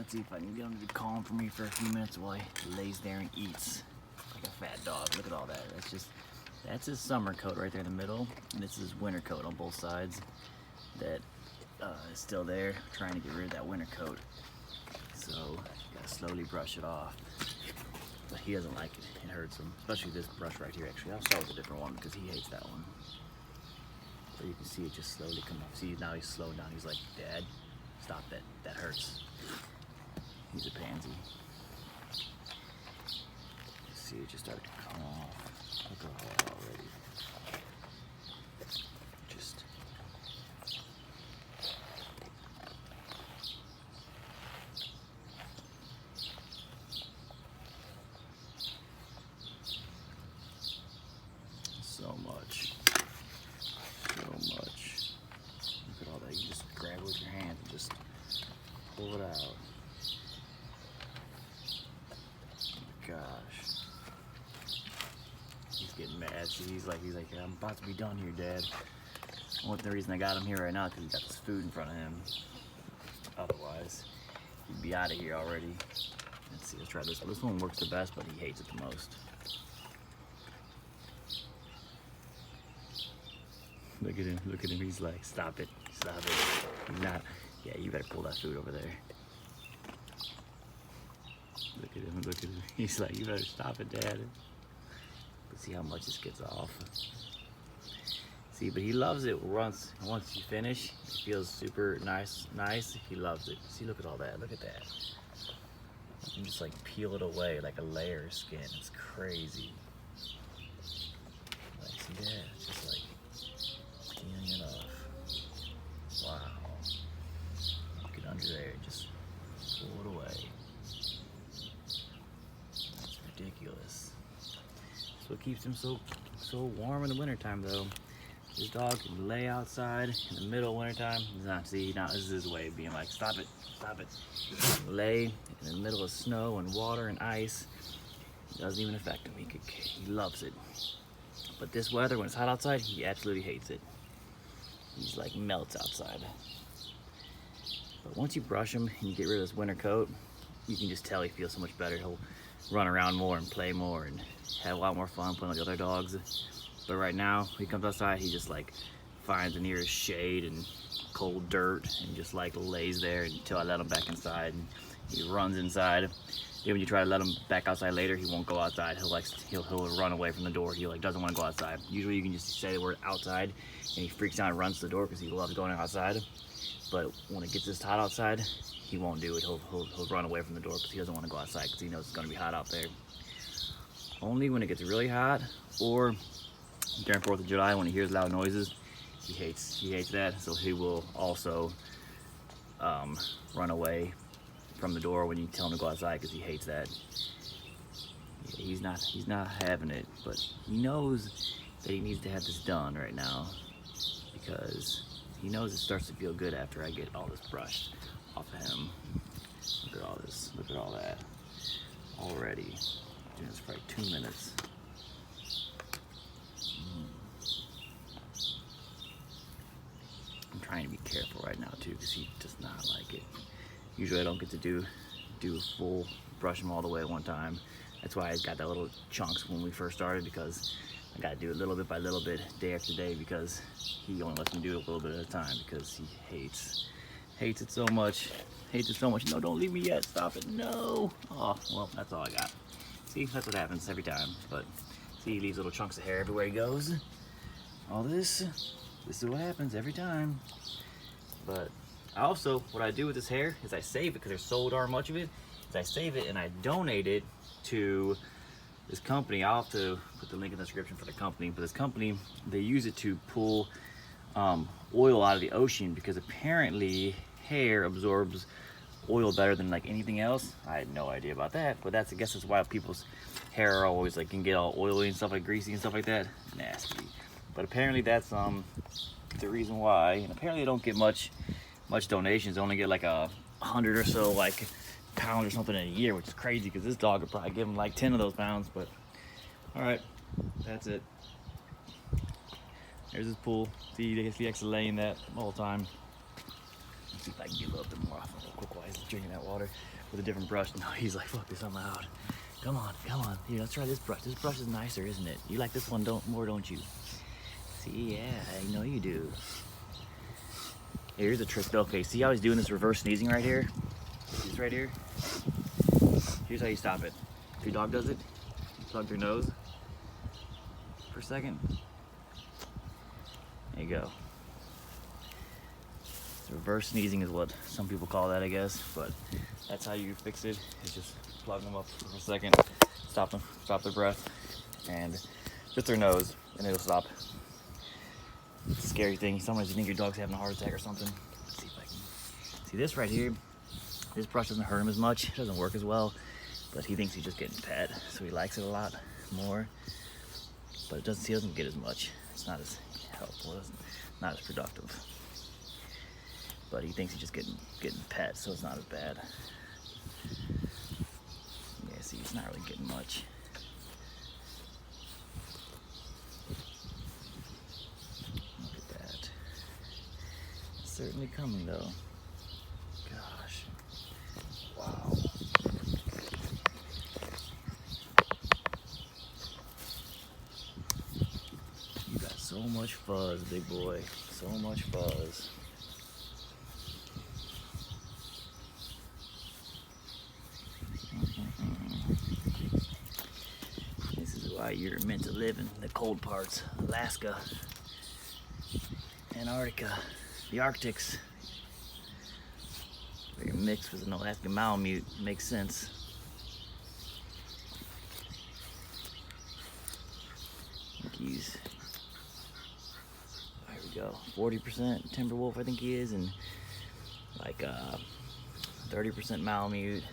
Let's see if I can get him to be calm for me for a few minutes while he lays there and eats like a fat dog. Look at all that. That's his summer coat right there in the middle, and this is his winter coat on both sides that is still there, trying to get rid of that winter coat. So you gotta slowly brush it off. But he doesn't like it. It hurts him, especially this brush right here. Actually, I'll start with a different one because he hates that one. But you can see it just slowly come off. See, now he's slowing down. He's like, Dad, stop that. That hurts. He's a pansy. See it just start to come off. Look at that already. Just so much. So much. Look at all that. You just grab it with your hand and just pull it out. Gosh, he's getting mad. See, he's like, I'm about to be done here, Dad. Well, the reason I got him here right now because he got this food in front of him. Otherwise, he'd be out of here already. Let's see, let's try this. This one works the best, but he hates it the most. Look at him. Look at him. He's like, stop it, stop it. He's not. Yeah, you better pull that food over there. Look at him, look at him. He's like, you better stop it, Dad. But see how much this gets off. See, but he loves it once you finish. It feels super nice. He loves it. See, look at all that. Look at that. You can just like peel it away like a layer of skin. It's crazy. Like, see that? It's just like peeling it off. Wow. Get under there. Just pull it away. Ridiculous. That's what keeps him so warm in the wintertime though. This dog can lay outside in the middle of wintertime. He's not, see, now this is his way of being like, stop it, stop it. Lay in the middle of snow and water and ice. It doesn't even affect him. He loves it. But this weather, when it's hot outside, he absolutely hates it. He's like melts outside. But once you brush him and you get rid of this winter coat, you can just tell he feels so much better. He'll run around more and play more and have a lot more fun playing with the other dogs. But right now, when he comes outside, he just like finds the nearest shade and cold dirt and just like lays there until I let him back inside. And he runs inside. Then when you try to let him back outside later, he won't go outside. He'll run away from the door. He like doesn't want to go outside. Usually you can just say the word outside and he freaks out and runs to the door because he loves going outside. But when it gets this hot outside, he won't do it. He'll run away from the door because he doesn't want to go outside because he knows it's going to be hot out there. Only when it gets really hot or during 4th of July when he hears loud noises, he hates that. So he will also run away from the door when you tell him to go outside because he hates that. Yeah, he's not having it, but he knows that he needs to have this done right now because he knows it starts to feel good after I get all this brushed off of him. Look at all this. Look at all that. Already. Doing this for like 2 minutes. I'm trying to be careful right now too because he does not like it. Usually I don't get to do a full brush him all the way at one time. That's why I got that little chunks when we first started because I got to do it little bit by little bit, day after day, because he only lets me do it a little bit at a time because he hates it so much. Hates it so much. No, don't leave me yet. Stop it. No. Oh, well, that's all I got. See, that's what happens every time. But see, he leaves little chunks of hair everywhere he goes. All this is what happens every time. But also, what I do with this hair is I save it because there's so darn much of it. Is I save it and I donate it to this company. I'll have to put the link in the description for the company. But this company, they use it to pull oil out of the ocean because apparently hair absorbs oil better than like anything else. I had no idea about that, but I guess that's why people's hair are always like can get all oily and stuff, like greasy and stuff like that. Nasty. But apparently that's the reason why. And apparently they don't get much donations. They only get like 100 or so like pounds or something in a year, which is crazy because this dog would probably give him like 10 of those pounds. But all right, that's it. There's his pool. See, he actually laying that all the time. Let's see if I can get a little bit more off him real quick while he's drinking that water with a different brush. No, he's like, fuck this, I'm out. Come on, come on. Here, let's try this brush. This brush is nicer, isn't it? You like this one more, don't you? See, yeah, I know you do. Here's a trick though. Okay, see how he's doing this reverse sneezing right here? This right here. Here's how you stop it. If your dog does it, plug their nose for a second. There you go. Reverse sneezing is what some people call that, I guess, but that's how you fix it. Is just plug them up for a second, stop their breath, and just their nose, and it'll stop. It's a scary thing. Sometimes you think your dog's having a heart attack or something. Let's see if I can see this right here. This brush doesn't hurt him as much. It doesn't work as well, but he thinks he's just getting pet, so he likes it a lot more. But he doesn't get as much. It's not as helpful. It's not as productive. But he thinks he's just getting pet, so it's not as bad. Yeah, see, he's not really getting much. Look at that. It's certainly coming, though. Gosh. Wow. You got so much fuzz, big boy. So much fuzz. You're meant to live in the cold parts, Alaska, Antarctica, the Arctics. Where you're mixed with an Alaskan Malamute, makes sense. I think he's, there we go, 40% timber wolf I think he is, and like 30% Malamute,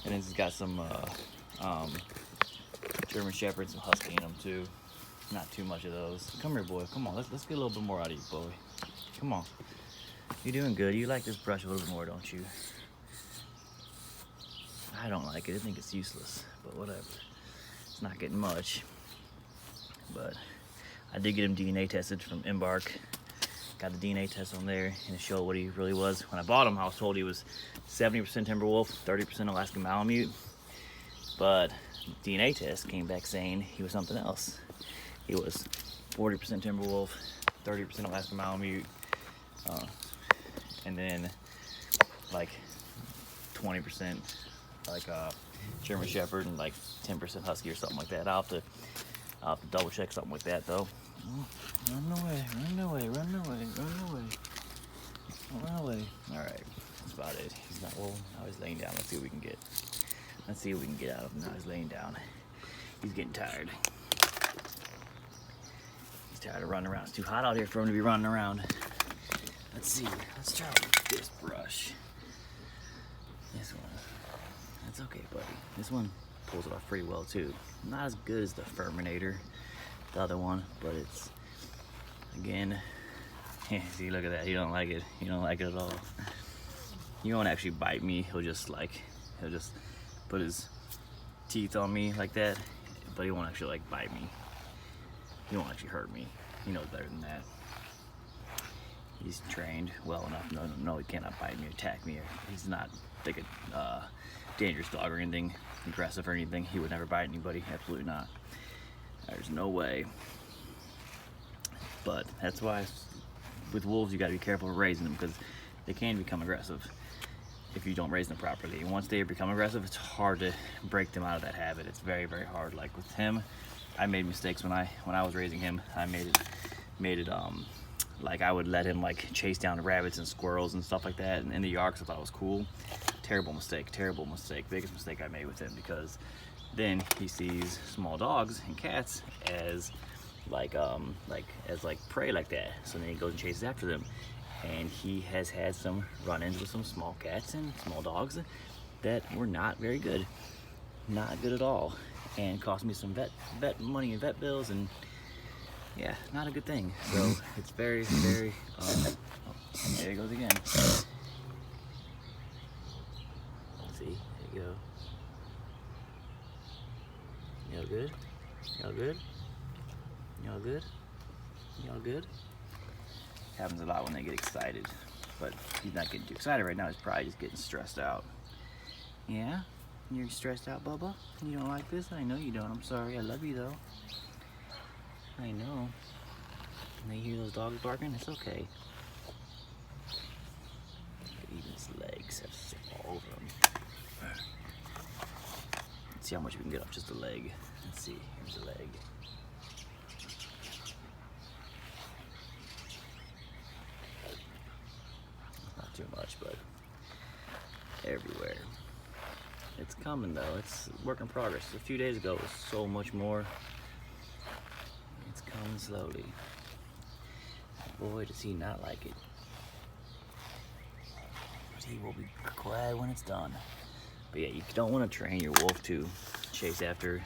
and then he's got some German Shepherd, some Husky in him too. Not too much of those. Come here, boy. Come on. Let's get a little bit more out of you, boy. Come on. You're doing good. You like this brush a little bit more, don't you? I don't like it. I think it's useless. But whatever. It's not getting much. But I did get him DNA tested from Embark. Got the DNA test on there and it showed what he really was. When I bought him, I was told he was 70% Timberwolf, 30% Alaskan Malamute. But DNA test came back saying he was something else. He was 40% Timberwolf, 30% Alaskan Malamute, and then like 20% like German Shepherd and like 10% Husky or something like that. I'll have to double check something like that though. Oh, run away, run away, run away, run away. Run away. Alright, that's about it. He's not, well, now he's laying down. Let's see what we can get. Let's see what we can get out of him. Now he's laying down. He's getting tired. He's tired of running around. It's too hot out here for him to be running around. Let's see. Let's try this brush. This one. That's okay, buddy. This one pulls it off pretty well too. Not as good as the Furminator, the other one, but it's, again, see, look at that. He don't like it. He don't like it at all. He won't actually bite me. He'll just put his teeth on me like that, but he won't actually like bite me. He won't actually hurt me. He knows better than that. He's trained well enough. No, he cannot bite me or attack me. He's not like a dangerous dog or anything, aggressive or anything. He would never bite anybody. Absolutely not. There's no way. But that's why with wolves you got to be careful of raising them, because they can become aggressive if you don't raise them properly. And once they become aggressive, it's hard to break them out of that habit. It's very, very hard. Like with him, I made mistakes when I was raising him. I made it like I would let him like chase down rabbits and squirrels and stuff like that in the yard because I thought it was cool. Terrible mistake, biggest mistake I made with him, because then he sees small dogs and cats as like prey like that. So then he goes and chases after them. And he has had some run-ins with some small cats and small dogs that were not very good. Not good at all. And cost me some vet money and vet bills, and yeah, not a good thing. So it's very, very, oh, there he goes again. See, there you go. Y'all good? Y'all good? Y'all good? Y'all good? Happens a lot when they get excited. but he's not getting too excited right now. He's probably just getting stressed out. Yeah? You're stressed out, Bubba? You don't like this? I know you don't. I'm sorry. I love you, though. I know. And you hear those dogs barking? It's okay. Even his legs have sick all over him. Let's see how much we can get off just the leg. Let's see. Here's the leg. Not too much, but everywhere. It's coming though. It's a work in progress. A few days ago it was so much more. It's coming slowly. Boy, does he not like it. But he will be glad when it's done. But yeah, you don't want to train your wolf to chase after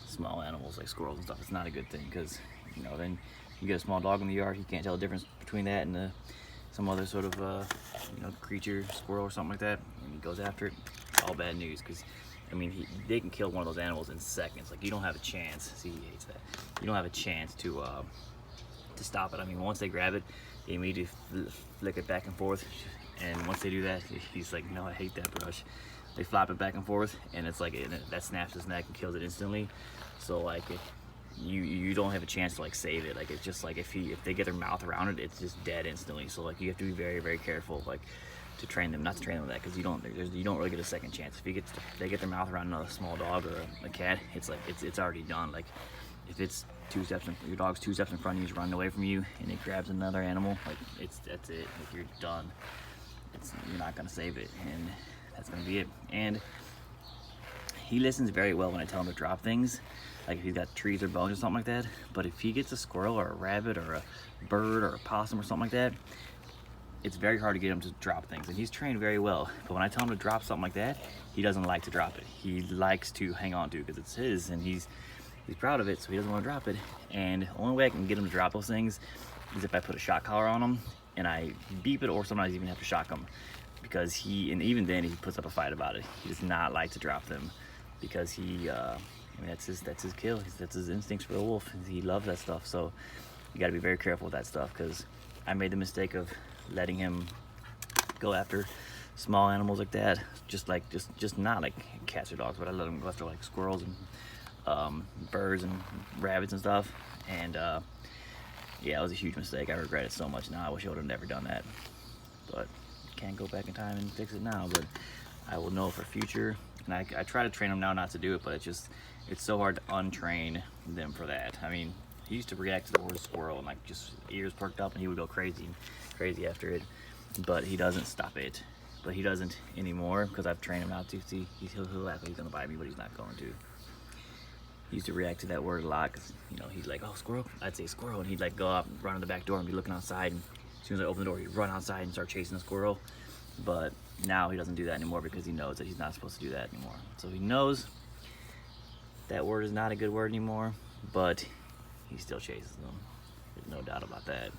small animals like squirrels and stuff. It's not a good thing because, you know, then you get a small dog in the yard, he can't tell the difference between that and some other sort of you know, creature, squirrel or something like that, and he goes after it. It's all bad news because, I mean, they can kill one of those animals in seconds. Like, you don't have a chance. See, he hates that. You don't have a chance to stop it. I mean, once they grab it, they immediately flick it back and forth, and once they do that, he's like, no, I hate that brush. They flop it back and forth, and it's like that snaps his neck and kills it instantly. So like, you don't have a chance to like save it. Like, it's just like if they get their mouth around it, it's just dead instantly. So like, you have to be very, very careful, like, to train them, not to train them with that, because you don't really get a second chance. If they get their mouth around another small dog or a cat, it's like it's already done. Like, if it's your dog's 2 steps in front of you, he's running away from you, and it grabs another animal, like, that's it. Like, you're done. You're not gonna save it, and that's gonna be it. And he listens very well when I tell him to drop things, like if he's got trees or bones or something like that. But if he gets a squirrel or a rabbit or a bird or a possum or something like that, it's very hard to get him to drop things. And he's trained very well. But when I tell him to drop something like that, he doesn't like to drop it. He likes to hang on to it because it's his, and he's proud of it, so he doesn't want to drop it. And the only way I can get him to drop those things is if I put a shock collar on him and I beep it, or sometimes even have to shock him, because and even then he puts up a fight about it. He does not like to drop them because I mean, that's his kill. That's his instincts for a wolf. He loves that stuff. So you got to be very careful with that stuff, because I made the mistake of letting him go after small animals like that, just not like cats or dogs, but I let him go after like squirrels and birds and rabbits and stuff. And yeah, it was a huge mistake. I regret it so much now. I wish I would have never done that, but can't go back in time and fix it now. But I will know for future, and I try to train them now not to do it, but it's so hard to untrain them for that. I mean, he used to react to the word squirrel and like just ears perked up, and he would go crazy after it, but he doesn't stop it. But he doesn't anymore because I've trained him not to. See, he'll act like he's gonna bite me, but he's not going to. He used to react to that word a lot because, you know, he'd like, oh, squirrel. I'd say squirrel, and he'd like go up and run to the back door and be looking outside, and as soon as I open the door, he'd run outside and start chasing the squirrel. But now he doesn't do that anymore because he knows that he's not supposed to do that anymore. So he knows that word is not a good word anymore, but he still chases them. There's no doubt about that.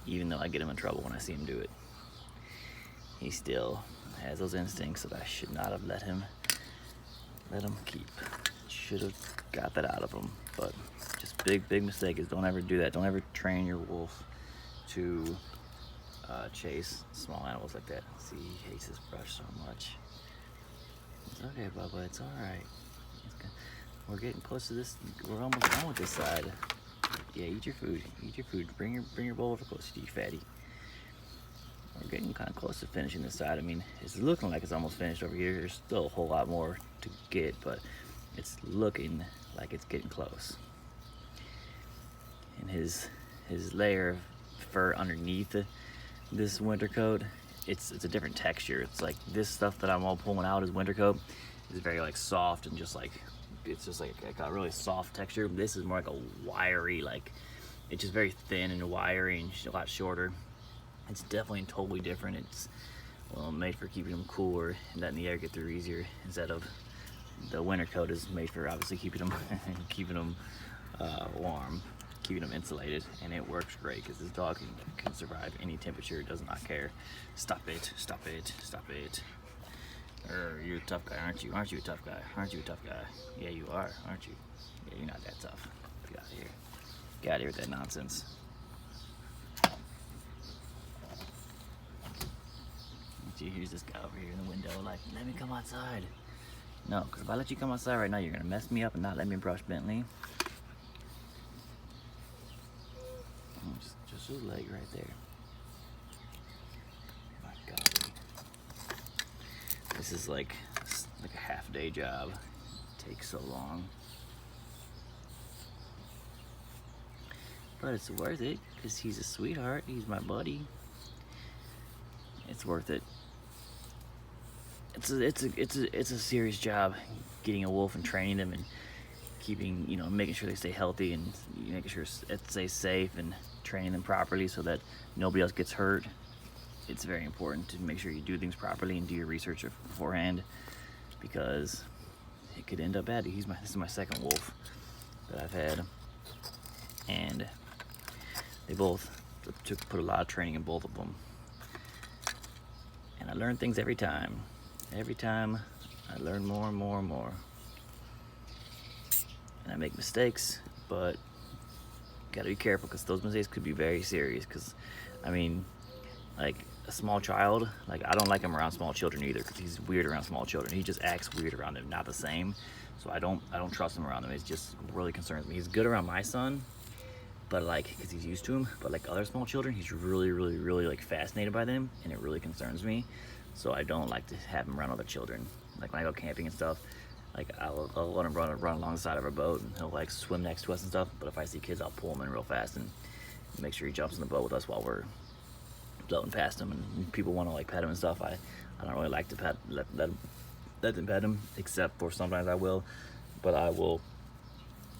Even though I get him in trouble when I see him do it, he still has those instincts that I should not have let him keep. Should have got that out of him. But just big mistake is don't ever do that. Don't ever train your wolf to chase small animals like that. See, he hates this brush so much. It's okay, Bubba, it's all right. We're getting close to this. We're almost done with this side. Yeah, eat your food. Eat your food. Bring your bowl over closer to you, fatty. We're getting kind of close to finishing this side. I mean, it's looking like it's almost finished over here. There's still a whole lot more to get, but it's looking like it's getting close. And his layer of fur underneath this winter coat, it's a different texture. It's like this stuff that I'm all pulling out, his winter coat, is very like soft and just like, it's just like a really soft texture. This is more like a wiry, like, it's just very thin and wiry and a lot shorter. It's definitely totally different. It's made for keeping them cooler and letting the air get through easier, instead of the winter coat is made for obviously keeping them warm, keeping them insulated, and it works great because this dog can survive any temperature. Does not care. Stop it! Stop it! Stop it! You're a tough guy, aren't you? Aren't you a tough guy? Aren't you a tough guy? Yeah, you are, aren't you? Yeah, you're not that tough. Get out of here. Get out of here with that nonsense. here's this guy over here in the window, like, let me come outside. No, because if I let you come outside right now, you're gonna mess me up and not let me brush Bentley. Just his leg right there. My God. This is like a half-day job. It takes so long. But it's worth it, because he's a sweetheart. He's my buddy. It's worth it. It's a serious job, getting a wolf and training them and keeping, making sure they stay healthy and making sure it stays safe and training them properly so that nobody else gets hurt. It's very important to make sure you do things properly and do your research beforehand, because it could end up bad. This is my second wolf that I've had, and they both put a lot of training in both of them. And I learn things every time. Every time I learn more and more and more. And I make mistakes, but gotta be careful, because those mistakes could be very serious. Because, like a small child, like I don't like him around small children either, because he's weird around small children. He just acts weird around them, not the same. So I don't trust him around them. It just really concerns me. He's good around my son, but like, because he's used to him. But like other small children, he's really, really, really like fascinated by them, and it really concerns me. So I don't like to have him around other children. Like when I go camping and stuff, like I'll let him run along the side of our boat, and he'll like swim next to us and stuff. But if I see kids, I'll pull him in real fast and make sure he jumps in the boat with us while we're floating past him. And people want to like pet him and stuff. I don't really like to let them pet him, except for sometimes I will. But I will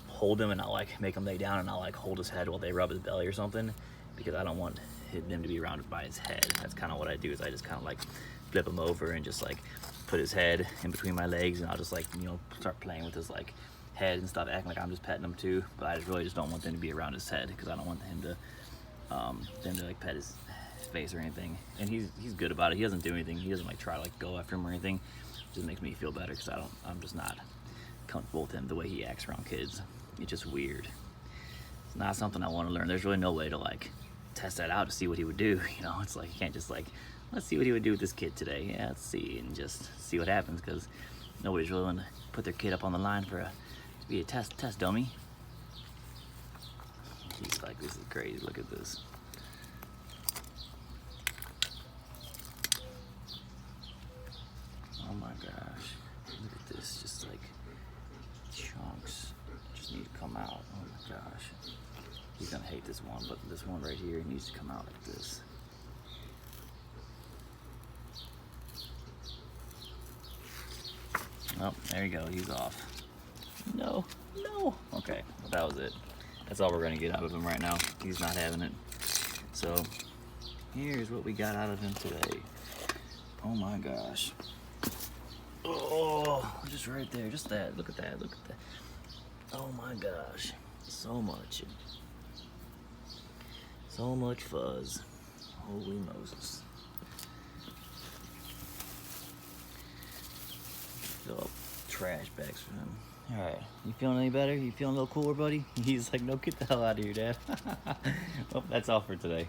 hold him and I'll like make him lay down, and I'll like hold his head while they rub his belly or something, because I don't want them to be around by his head. That's kind of what I do, is I just kind of like flip him over and just like put his head in between my legs, and I'll just like start playing with his like head and stuff, acting like I'm just petting him too. But I really just don't want them to be around his head, because I don't want him to like pet his face or anything. And he's good about it. He doesn't do anything. He doesn't like try to like go after him or anything. It just makes me feel better, because I'm just not comfortable with him the way he acts around kids. It's just weird. It's not something I want to learn. There's really no way to like test that out to see what he would do. It's like you can't just like, let's see what he would do with this kid today. Yeah, let's see, and just see what happens, because nobody's really willing to put their kid up on the line to be a test dummy. He's like, this is crazy. Look at this. Oh my gosh, look at this, just like chunks just need to come out. Oh my gosh, he's gonna hate this one, but this one right here needs to come out like this. Oh, there you go, he's off. No, okay, well, that was it. That's all we're gonna get out of him right now. He's not having it. So here's what we got out of him today. Oh my gosh. Oh, just right there, just that. Look at that. Oh my gosh, so much fuzz. Holy Moses. Fill up trash bags for him. All right, you feeling any better? You feeling a little cooler, buddy? He's like, no, get the hell out of here, Dad. Well, that's all for today.